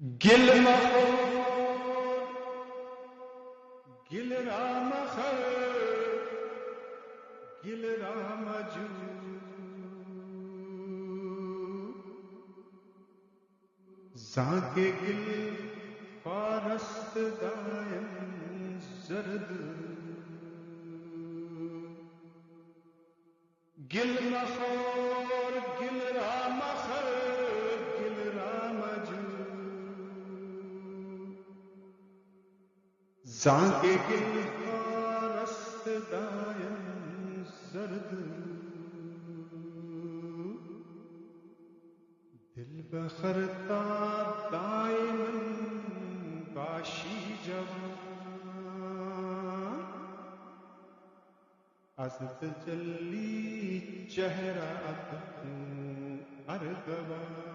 گل مخور گل رام خر گل رام جو زاگے گل پارست دائم زرد گل مخور گل رام خر گل رام جو زاگے گل پارست دائم زرد دل بخرتا دائم باشی جوان از تجلی چہرہ ارغوان